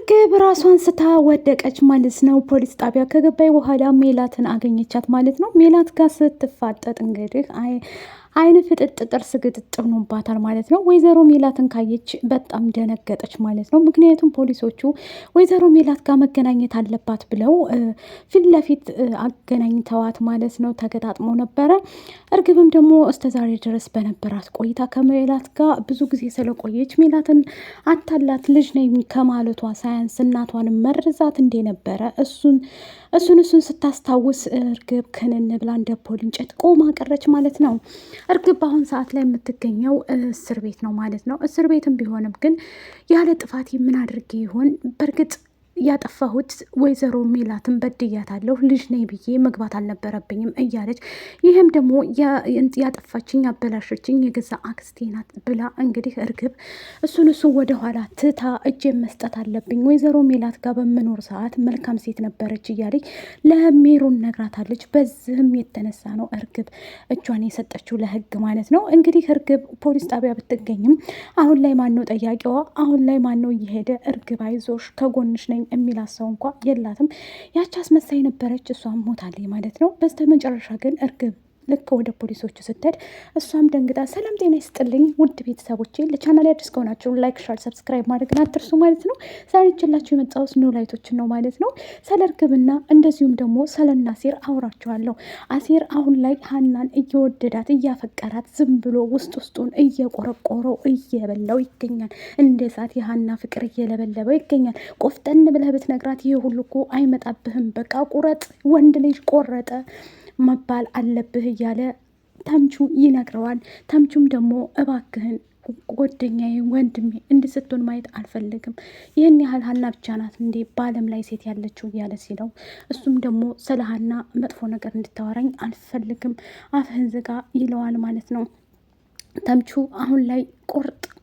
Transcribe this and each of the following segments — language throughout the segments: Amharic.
እርግብ ራሷን ስታ ወደቀች ማለት ነው። ፖሊስ ጣቢያ ከገባይ በኋላ ሜላትን አገኘቻት ማለት ነው። ሜላት ጋር ስትፋጠጥ እንግዲህ አይን ፍጥጥ ጥርስ ግጥጥ ሆኖባታል ማለት ነው። ወይዘሮ ሜላትን ካየች በጣም ደነገጠች ማለት ነው። ምክንያቱም ፖሊሶቹ ወይዘሮ ሜላት ጋር መገናኘት አለባት ብለው ፊት ለፊት አገናኝተዋት ማለት ነው። ተገጣጥመው ነበረ። እርግብም ደግሞ እስከዛሬ ድረስ በነበራት ቆይታ ከሜላት ጋር ብዙ ጊዜ ስለቆየች ሜላትን አታላት ልጅ ነኝ ከማለቷ ሳያንስ እናቷን መርዛት እንደነበረ እሱን ስታስታውስ እርግብ ክንን ብላ እንደ ፖል እንጨት ቆማ ቀረች ማለት ነው። እርግብ በአሁን ሰዓት ላይ የምትገኘው እስር ቤት ነው ማለት ነው። እስር ቤትም ቢሆንም ግን ያለ ጥፋት ምን አድርጌ ይሆን? በእርግጥ ያጠፋሁት ወይዘሮ ሜላትን በድያታለሁ፣ ልጅ ነኝ ብዬ መግባት አልነበረብኝም እያለች ይህም ደግሞ ያጠፋችኝ ያበላሸችኝ የገዛ አክስቴ ናት ብላ እንግዲህ እርግብ እሱን ወደኋላ ትታ እጄን መስጠት አለብኝ፣ ወይዘሮ ሜላት ጋር በምኖር ሰዓት መልካም ሴት ነበረች እያለች ለሜሮን ነግራታለች። በዚህም የተነሳ ነው እርግብ እጇን የሰጠችው ለህግ ማለት ነው። እንግዲህ እርግብ ፖሊስ ጣቢያ ብትገኝም አሁን ላይ ማነው ጠያቂዋ? አሁን ላይ ማነው እየሄደ እርግብ አይዞሽ ከጎንሽ ነኝ የሚላት ሰው እንኳ የላትም። ያቺ አስመሳይ ነበረች፣ እሷም ሞታለች ማለት ነው። በስተ መጨረሻ ግን እርግብ ልክ ወደ ፖሊሶቹ ስትሄድ እሷም ደንግጣ ሰላም ጤና ይስጥልኝ ውድ ቤተሰቦቼ፣ ለቻናል አዲስ ከሆናችሁ ላይክ፣ ሻር፣ ሰብስክራይብ ማድረግን አትርሱ ማለት ነው። ዛሬ ይዤላችሁ የመጣሁት ኖ ላይቶችን ነው ማለት ነው። ስለ እርግብና እንደዚሁም ደግሞ ስለና አሴር አውራችኋለሁ። አሴር አሁን ላይ ሀናን እየወደዳት እያፈቀራት ዝም ብሎ ውስጡን እየቆረቆረው እየበላው ይገኛል። እንደ እሳት የሀና ፍቅር እየለበለበው ይገኛል። ቆፍጠን ብለህ ብትነግራት ይሄ ሁሉ እኮ አይመጣብህም፣ በቃ ቁረጥ፣ ወንድ ልጅ ቆረጠ መባል አለብህ እያለ ተምቹ ይነግረዋል። ተምቹም ደግሞ እባክህን ጓደኛዬ ወንድሜ እንድስትሆን ማየት አልፈልግም፣ ይህን ያህል ሀና ብቻ ናት እንዴ በአለም ላይ ሴት ያለችው እያለ ሲለው እሱም ደግሞ ስለ ሀና መጥፎ ነገር እንድታወራኝ አልፈልግም፣ አፍህን ዝጋ ይለዋል ማለት ነው። ተምቹ አሁን ላይ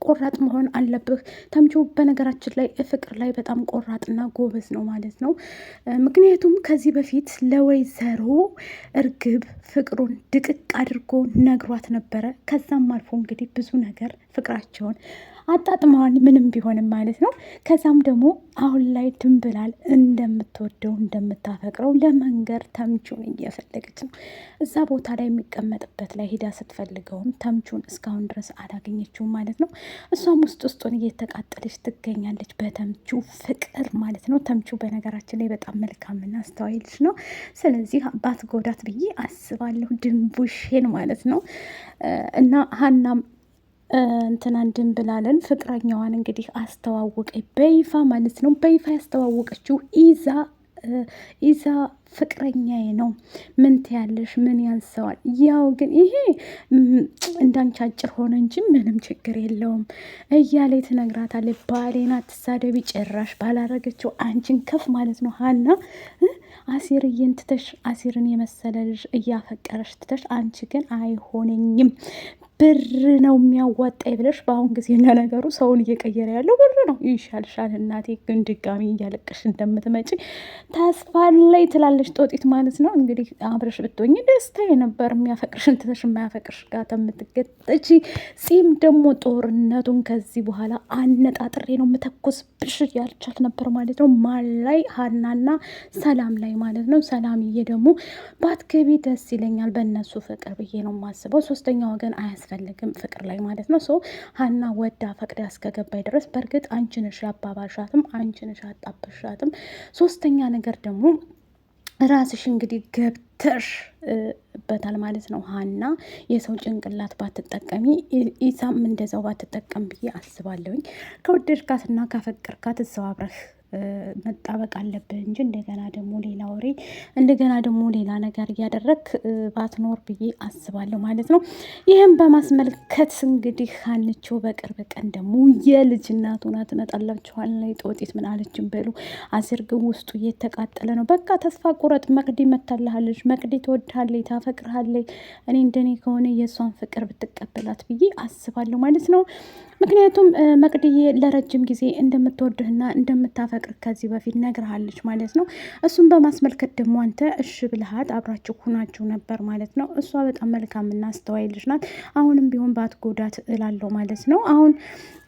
ቆራጥ መሆን አለብህ። ተምቹ በነገራችን ላይ ፍቅር ላይ በጣም ቆራጥና ጎበዝ ነው ማለት ነው። ምክንያቱም ከዚህ በፊት ለወይዘሮ እርግብ ፍቅሩን ድቅቅ አድርጎ ነግሯት ነበረ። ከዛም አልፎ እንግዲህ ብዙ ነገር ፍቅራቸውን አጣጥመዋል፣ ምንም ቢሆንም ማለት ነው። ከዛም ደግሞ አሁን ላይ ድንብላል እንደምትወደው እንደምታፈቅረው ለመንገር ተምቹን እየፈለገች ነው። እዛ ቦታ ላይ የሚቀመጥበት ላይ ሂዳ ስትፈልገውም ተምቹን እስካሁን ድረስ አላገኘችውም ማለት ነው። እሷም ውስጡን እየተቃጠለች ትገኛለች በተምቹ ፍቅር ማለት ነው። ተምቹ በነገራችን ላይ በጣም መልካምና አስተዋይ ልጅ ነው። ስለዚህ ባትጎዳት ብዬ አስባለሁ፣ ድንቡሽን ማለት ነው። እና ሀናም እንትናን ድንብላልን ፍቅረኛዋን እንግዲህ አስተዋወቀ በይፋ ማለት ነው። በይፋ ያስተዋወቀችው ኢዛ ፍቅረኛዬ ነው፣ ምን ትያለሽ? ምን ያንሰዋል? ያው ግን ይሄ እንዳንቺ አጭር ሆነ እንጂ ምንም ችግር የለውም እያለ ትነግራታለች። ባሌን አትሳደቢ፣ ጭራሽ ባላረገችው አንቺን ከፍ ማለት ነው። ሀና አሲርዬን ትተሽ አሲርን የመሰለ ልጅ እያፈቀረሽ ትተሽ አንቺ ግን አይሆነኝም ብር ነው የሚያዋጣኝ ብለሽ በአሁን ጊዜ ነገሩ ሰውን እየቀየረ ያለው ብር ነው። ይሻልሻል እናቴ፣ ግን ድጋሚ እያለቀሽ እንደምትመጪ ተስፋ ላይ ትላለች ጦጢት ማለት ነው። እንግዲህ አብረሽ ብትሆኝ ደስታዬ ነበር፣ የሚያፈቅርሽን ትተሽ የማያፈቅርሽ ጋር ተምትገጠች። ጺም ደግሞ ጦርነቱን ከዚህ በኋላ አነጣጥሬ ነው የምተኩስብሽ ያልቻት ነበር ማለት ነው። ማን ላይ? ሀናና ሰላም ላይ ማለት ነው። ሰላምዬ ደግሞ ባትገቢ ደስ ይለኛል በእነሱ ፍቅር ብዬ ነው የማስበው። ሶስተኛ ወገን አያስፈልግም ፍቅር ላይ ማለት ነው። ሰው ሀና ወዳ ፈቅዳ እስከገባይ ድረስ በእርግጥ አንቺ ነሽ ያባባሻትም፣ አንቺ ነሽ ያጣበሻትም። ሶስተኛ ነገር ደግሞ ራስሽ እንግዲህ ገብተሽ በታል ማለት ነው። ሀና የሰው ጭንቅላት ባትጠቀሚ ኢሳም እንደዛው ባትጠቀም ብዬ አስባለሁኝ። ከወደድካትና ካፈቀርካት እዛው አብረህ መጣበቅ አለብህ እንጂ እንደገና ደግሞ ሌላ ወሬ እንደገና ደግሞ ሌላ ነገር እያደረግ ባትኖር ብዬ አስባለሁ ማለት ነው። ይህም በማስመልከት እንግዲህ ሀንቾ በቅርብ ቀን ደግሞ የልጅ እናት ሆና ትመጣላችኋል። ላይ ጦጢት ምን አለችን በሉ። አሲር ግን ውስጡ እየተቃጠለ ነው። በቃ ተስፋ ቁረጥ፣ መቅዲ መታልሃለች፣ መቅዲ ትወድሃለች፣ ታፈቅርሃለች። እኔ እንደኔ ከሆነ የእሷን ፍቅር ብትቀበላት ብዬ አስባለሁ ማለት ነው። ምክንያቱም መቅድዬ ለረጅም ጊዜ እንደምትወድህና እንደምታፈቅር ከዚህ በፊት ነግርሃለች ማለት ነው። እሱም በማስመልከት ደግሞ አንተ እሺ ብልሃት አብራችሁ ሁናችሁ ነበር ማለት ነው። እሷ በጣም መልካምና አስተዋይ ልጅ ናት። አሁንም ቢሆን ባትጎዳት እላለሁ ማለት ነው። አሁን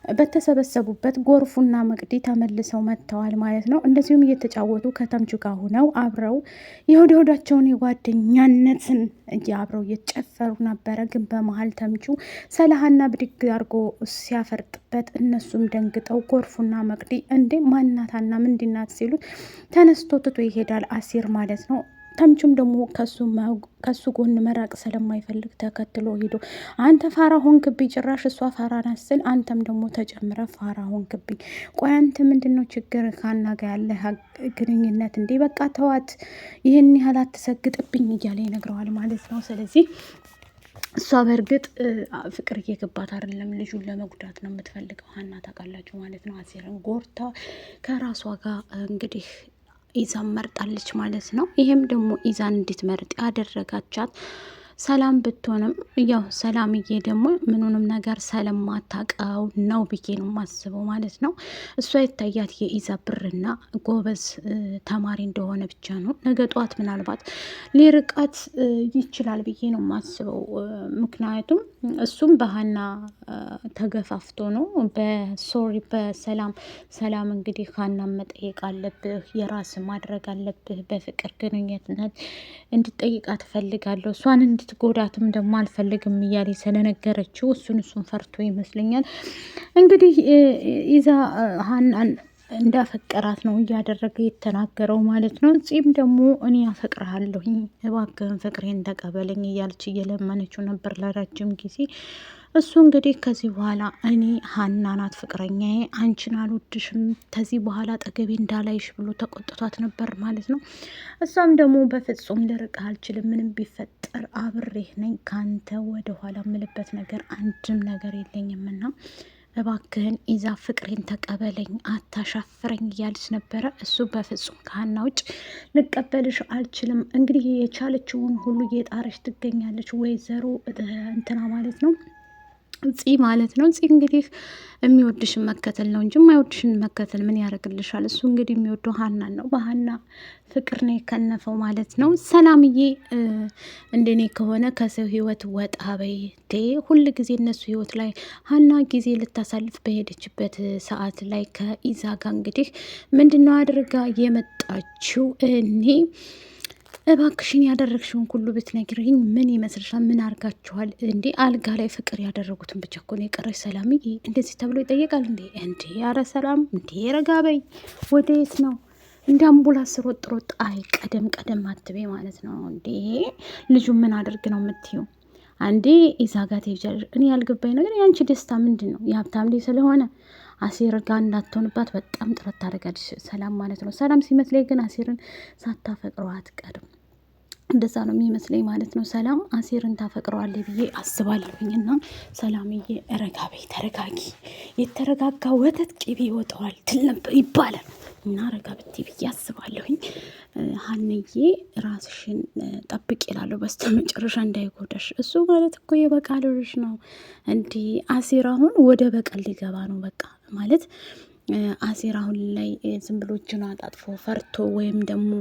በተሰበሰቡበት ጎርፉና መቅዲ ተመልሰው መጥተዋል ማለት ነው። እንደዚሁም እየተጫወቱ ከተምቹ ጋር ሆነው አብረው የሆዳቸውን የጓደኛነትን አብረው እየጨፈሩ ነበረ። ግን በመሀል ተምቹ ሰላሀና ብድግ አድርጎ ሲያፈርጥበት እነሱም ደንግጠው ጎርፉና መቅዲ እንዴ ማናታና ምንድናት ሲሉት ተነስቶ ትቶ ይሄዳል አሲር ማለት ነው። ተምቹም ደግሞ ከሱ ጎን መራቅ ስለማይፈልግ ተከትሎ ሂዶ አንተ ፋራ ሆንክብኝ፣ ጭራሽ እሷ ፋራ ናት ስል አንተም ደግሞ ተጨምረ ፋራ ሆንክብኝ። ቆይ አንተ ምንድን ነው ችግር ካና ጋ ያለ ግንኙነት እንዴ? በቃ ተዋት፣ ይህን ያህል አትሰግጥብኝ እያለ ይነግረዋል ማለት ነው። ስለዚህ እሷ በእርግጥ ፍቅር እየገባት አይደለም፣ ልጁን ለመጉዳት ነው የምትፈልገው። ሀና ታውቃላችሁ ማለት ነው። አሲርን ጎርታ ከራሷ ጋር እንግዲህ ኢዛን መርጣለች ማለት ነው። ይሄም ደግሞ ኢዛን እንድትመርጥ ያደረጋቻት ሰላም ብትሆንም ያው ሰላምዬ ደግሞ ምኑንም ነገር ስለማታውቀው ነው ብዬ ነው የማስበው ማለት ነው። እሷ የታያት የኢዛ ብርና ጎበዝ ተማሪ እንደሆነ ብቻ ነው። ነገ ጠዋት ምናልባት ሊርቃት ይችላል ብዬ ነው የማስበው። ምክንያቱም እሱም በሀና ተገፋፍቶ ነው በሰላም እንግዲህ ሀና መጠየቅ አለብህ፣ የራስ ማድረግ አለብህ፣ በፍቅር ግንኙነት እንድጠይቃት እፈልጋለሁ፣ እሷን እንድትጎዳትም ደግሞ አልፈልግም እያለ ስለነገረችው እሱን ፈርቶ ይመስለኛል እንግዲህ ኢዛ ሀናን እንዳፈቀራት ነው እያደረገ የተናገረው ማለት ነው። ጺም ደግሞ እኔ አፈቅርሃለሁኝ እባክህን ፍቅሬን ተቀበለኝ እያለች እየለመነችው ነበር ለረጅም ጊዜ። እሱ እንግዲህ ከዚህ በኋላ እኔ ሀና ናት ፍቅረኛዬ፣ አንቺን አልወድሽም፣ ከዚህ በኋላ አጠገቤ እንዳላይሽ ብሎ ተቆጥቷት ነበር ማለት ነው። እሷም ደግሞ በፍጹም ልርቅህ አልችልም፣ ምንም ቢፈጠር አብሬህ ነኝ፣ ካንተ ወደኋላ ምልበት ነገር አንድም ነገር የለኝምና እባክህን ኢዛ ፍቅሬን ተቀበለኝ፣ አታሻፍረኝ እያለች ነበረ። እሱ በፍጹም ከሀና ውጭ ልቀበልሽ አልችልም። እንግዲህ የቻለችውን ሁሉ እየጣረች ትገኛለች ወይዘሮ እንትና ማለት ነው ፂ ማለት ነው። ፂ እንግዲህ የሚወድሽን መከተል ነው እንጂ የማይወድሽን መከተል ምን ያደርግልሻል? እሱ እንግዲህ የሚወደው ሀናን ነው። በሀና ፍቅር ነው የከነፈው ማለት ነው። ሰላምዬ እንደኔ ከሆነ ከሰው ህይወት ወጣ በይ። ሁል ጊዜ እነሱ ህይወት ላይ ሀና ጊዜ ልታሳልፍ በሄደችበት ሰዓት ላይ ከኢዛ ጋር እንግዲህ ምንድነው አድርጋ የመጣችው? እኔ እባክሽን ያደረግሽውን ሁሉ ብትነግሪኝ ምን ይመስልሻል? ምን አርጋችኋል እንዴ? አልጋ ላይ ፍቅር ያደረጉትን ብቻ እኮ ነው የቀረች። ሰላምዬ እንደዚህ ተብሎ ይጠየቃል እንዴ? እንዴ ያረ ሰላም እንዴ ረጋ በይ። ወደ የት ነው እንደ አምቡላንስ ሮጥ? አይ ቀደም አትቤ ማለት ነው እንዴ። ልጁ ምን አድርግ ነው የምትይው? አንዴ ኢዛ ጋ ትሄጃለሽ። እኔ ያልገባኝ ነገር የአንቺ ደስታ ምንድን ነው? የሀብታም ልጅ ስለሆነ አሲር ጋር እንዳትሆንባት በጣም ጥረት ታደርጋለች ሰላም ማለት ነው። ሰላም ሲመስለኝ ግን አሲርን ሳታፈቅረው አትቀርም። እንደዛ ነው የሚመስለኝ ማለት ነው። ሰላም አሲርን ታፈቅረዋለች ብዬ አስባለሁኝ። እና ሰላምዬ ረጋ በይ፣ ተረጋጊ። የተረጋጋ ወተት ቅቤ ይወጣዋል ትል ነበር ይባላል። እና ረጋ ብትይ ብዬ አስባለሁኝ። ሀንዬ ራስሽን ጠብቅ ይላለሁ በስተ መጨረሻ እንዳይጎዳሽ። እሱ ማለት እኮ የበቃል ልጅ ነው እንዲህ። አሲር አሁን ወደ በቀል ሊገባ ነው በቃ ማለት አሲር አሁን ላይ ዝም ብሎ እጁን አጣጥፎ ፈርቶ ወይም ደግሞ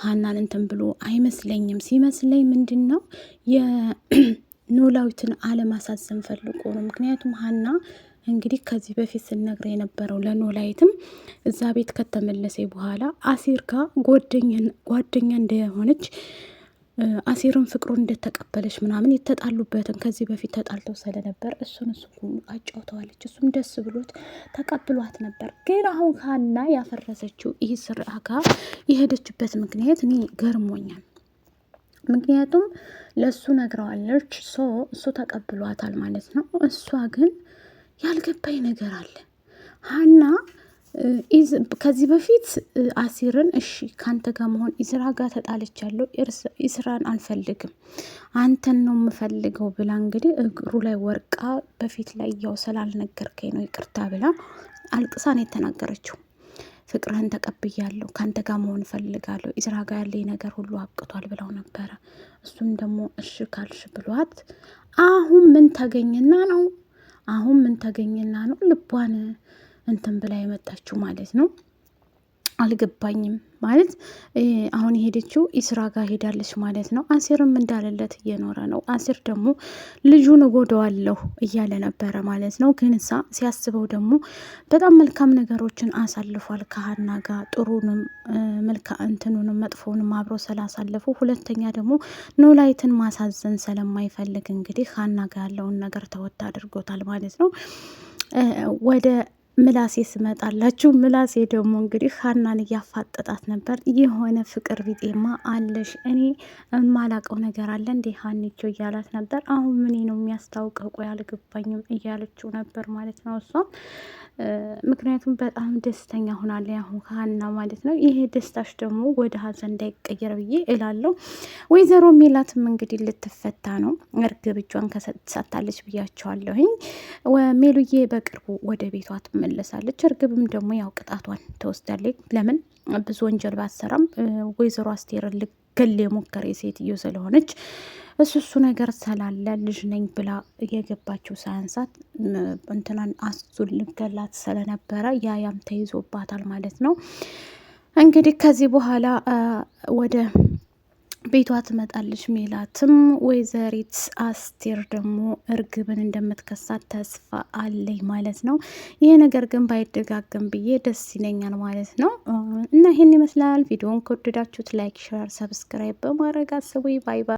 ሀናን እንትን ብሎ አይመስለኝም። ሲመስለኝ ምንድን ነው የኖላዊትን አለማሳዘን ፈልጎ ነው። ምክንያቱም ሀና እንግዲህ ከዚህ በፊት ስነግረ የነበረው ለኖላዊትም እዛ ቤት ከተመለሰ በኋላ አሲር ጋር ጓደኛ እንደሆነች አሲርን ፍቅሩን እንደተቀበለች ምናምን የተጣሉበትን ከዚህ በፊት ተጣልተው ስለነበር እሱን አጫውተዋለች። እሱም ደስ ብሎት ተቀብሏት ነበር። ግን አሁን ሀና ያፈረሰችው ይህ ስራ ጋር የሄደችበት ምክንያት እኔ ገርሞኛል። ምክንያቱም ለእሱ ነግረዋለች፣ እሱ ተቀብሏታል ማለት ነው። እሷ ግን ያልገባኝ ነገር አለ። ሀና ከዚህ በፊት አሲርን እሺ ካንተ ጋር መሆን ኢዝራ ጋር ተጣልቻለሁ፣ ኢስራን አልፈልግም አንተን ነው የምፈልገው ብላ እንግዲህ እግሩ ላይ ወርቃ በፊት ላይ ያው ስላልነገርከኝ ነው ይቅርታ ብላ አልቅሳን የተናገረችው። ፍቅርህን ተቀብያለሁ፣ ካንተ ጋር መሆን እፈልጋለሁ፣ ኢዝራ ጋር ያለኝ ነገር ሁሉ አብቅቷል ብለው ነበረ። እሱም ደግሞ እሺ ካልሽ ብሏት አሁን ምን ተገኘና ነው ልቧን እንትን ብላ የመጣችው ማለት ነው። አልገባኝም ማለት አሁን የሄደችው ኢስራ ጋር ሄዳለች ማለት ነው። አሲርም እንዳለለት እየኖረ ነው። አሲር ደግሞ ልጁን እጎዳዋለሁ እያለ ነበረ ማለት ነው። ግን እሳ ሲያስበው ደግሞ በጣም መልካም ነገሮችን አሳልፏል ከሀና ጋር ጥሩንም እንትኑንም መጥፎውንም አብሮ ስላሳለፉ፣ ሁለተኛ ደግሞ ኖላዊትን ማሳዘን ስለማይፈልግ እንግዲህ ሀና ጋር ያለውን ነገር ተወት አድርጎታል ማለት ነው። ወደ ምላሴ ስመጣላችሁ ምላሴ ደግሞ እንግዲህ ሀናን እያፋጠጣት ነበር። የሆነ ፍቅር ቢጤማ አለሽ እኔ የማላቀው ነገር አለ እንዴ ሀኒቾ እያላት ነበር። አሁን ምን ነው የሚያስታውቀው? ቆይ አልገባኝም እያለችው ነበር ማለት ነው እሷም ምክንያቱም በጣም ደስተኛ ሆናለ አሁን ሀና ማለት ነው። ይሄ ደስታሽ ደግሞ ወደ ሀዘን እንዳይቀየር ብዬ እላለሁ። ወይዘሮ ሜላትም እንግዲህ ልትፈታ ነው። እርግብ እጇን ከሰጥታለች ብያቸዋለሁኝ። ሜሉዬ በቅርቡ ወደ ቤቷ ትመለሳለች። እርግብም ደግሞ ያው ቅጣቷን ትወስዳለች። ለምን ብዙ ወንጀል ባትሰራም ወይዘሮ አስቴርን ልገል የሞከረ ሴትዮ ስለሆነች እሱ ነገር ስላለ ልጅ ነኝ ብላ የገባችው ሳያንሳት እንትናን አሱን ልገላት ስለነበረ ያም ተይዞባታል ማለት ነው። እንግዲህ ከዚህ በኋላ ወደ ቤቷ ትመጣለች ሜላትም። ወይዘሪት አስቴር ደግሞ እርግብን እንደምትከሳት ተስፋ አለኝ ማለት ነው። ይሄ ነገር ግን ባይደጋገም ብዬ ደስ ይለኛል ማለት ነው። እና ይሄን ይመስላል። ቪዲዮውን ከወደዳችሁት ላይክ፣ ሼር፣ ሰብስክራይብ በማድረግ አስቡ። ባይ ባይ።